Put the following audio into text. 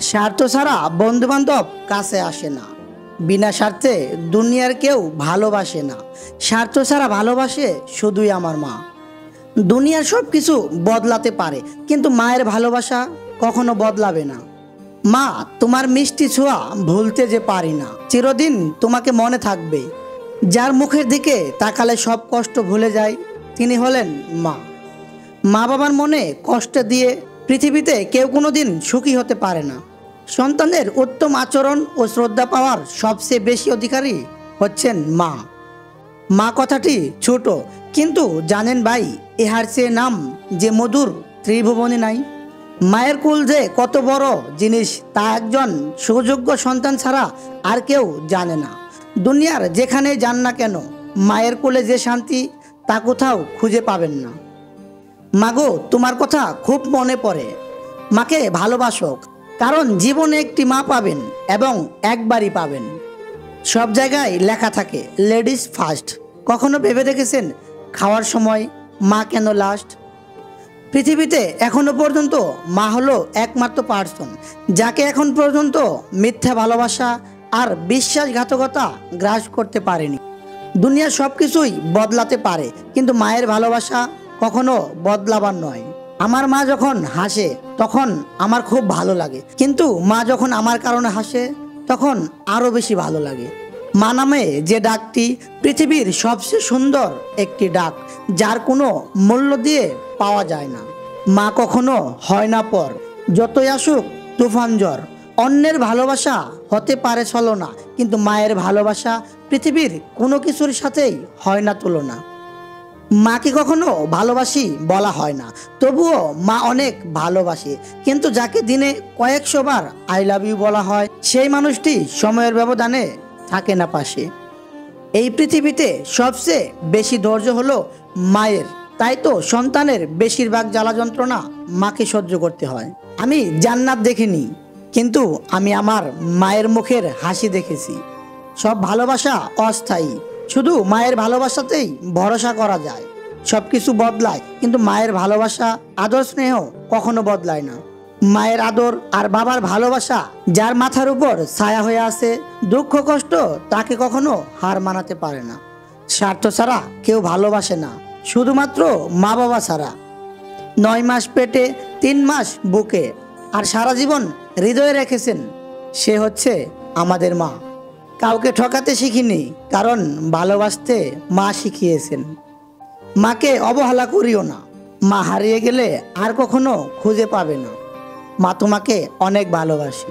স্বার্থ ছাড়া বন্ধু বান্ধব কাছে আসে না। বিনা স্বার্থে দুনিয়ার কেউ ভালোবাসে না। স্বার্থ ছাড়া ভালোবাসে শুধুই আমার মা। দুনিয়ার সব কিছু বদলাতে পারে, কিন্তু মায়ের ভালোবাসা কখনো বদলাবে না। মা, তোমার মিষ্টি ছোঁয়া ভুলতে যে পারি না। চিরদিন তোমাকে মনে থাকবে। যার মুখের দিকে তাকালে সব কষ্ট ভুলে যায়, তিনি হলেন মা। মা বাবার মনে কষ্ট দিয়ে পৃথিবীতে কেউ কোনোদিন সুখী হতে পারে না। সন্তানের উত্তম আচরণ ও শ্রদ্ধা পাওয়ার সবচেয়ে বেশি অধিকারী হচ্ছেন মা। মা কথাটি ছোট, কিন্তু জানেন ভাই, ইহার চেয়ে নাম যে মধুর ত্রিভুবনে নাই। মায়ের কোল যে কত বড় জিনিস তা একজন সুযোগ্য সন্তান ছাড়া আর কেউ জানে না। দুনিয়ার যেখানে যান না কেন, মায়ের কোলে যে শান্তি তা কোথাও খুঁজে পাবেন না। মাগো, তোমার কথা খুব মনে পড়ে। মাকে ভালোবাসো, কারণ জীবনে একটি মা পাবেন এবং একবারই পাবেন। সব জায়গায় লেখা থাকে লেডিস ফার্স্ট। কখনো ভেবে দেখেছেন খাওয়ার সময় মা কেন লাস্ট? পৃথিবীতে এখনো পর্যন্ত মা হলো একমাত্র পার্সন যাকে এখন পর্যন্ত মিথ্যা ভালোবাসা আর বিশ্বাসঘাতকতা গ্রাস করতে পারেনি। দুনিয়ার সব কিছুই বদলাতে পারে, কিন্তু মায়ের ভালোবাসা কখনো বদলাবার নয়। আমার মা যখন হাসে তখন আমার খুব ভালো লাগে, কিন্তু মা যখন আমার কারণে হাসে তখন আরও বেশি ভালো লাগে। মা নামে যে ডাকটি পৃথিবীর সবচেয়ে সুন্দর একটি ডাক, যার কোনো মূল্য দিয়ে পাওয়া যায় না। মা কখনো হয় না পর, যতই আসুক তুফান ঝড়। অন্যের ভালোবাসা হতে পারে ছলনা, কিন্তু মায়ের ভালোবাসা পৃথিবীর কোনো কিছুর সাথেই হয় না তুলনা। মাকে কখনো ভালোবাসি বলা হয় না, তবুও মা অনেক ভালোবাসে। কিন্তু যাকে দিনে কয়েকশো বার আই লাভ ইউ বলা হয়, সেই মানুষটি সময়ের ব্যবধানে থাকে না পাশে। এই পৃথিবীতে সবচেয়ে বেশি ধৈর্য হলো মায়ের, তাই তো সন্তানের বেশিরভাগ জ্বালা যন্ত্রণা মাকে সহ্য করতে হয়। আমি জান্নাত দেখিনি, কিন্তু আমি আমার মায়ের মুখের হাসি দেখেছি। সব ভালোবাসা অস্থায়ী, শুধু মায়ের ভালোবাসাতেই ভরসা করা যায়। সব কিছু বদলায়, কিন্তু মায়ের ভালোবাসা, আদর, স্নেহ কখনো বদলায় না। মায়ের আদর আর বাবার ভালোবাসা যার মাথার উপর ছায়া হয়ে আছে, দুঃখ কষ্ট তাকে কখনো হার মানাতে পারে না। স্বার্থ ছাড়া কেউ ভালোবাসে না, শুধুমাত্র মা বাবা ছাড়া। 9 মাস পেটে, 3 মাস বুকে, আর সারা জীবন হৃদয়ে রেখেছেন, সে হচ্ছে আমাদের মা। কাউকে ঠকাতে শিখিনি, কারণ ভালোবাসতে মা শিখিয়েছেন। মাকে অবহেলা করিও না, মা হারিয়ে গেলে আর কখনো খুঁজে পাবে না। মা তোমাকে অনেক ভালোবাসে।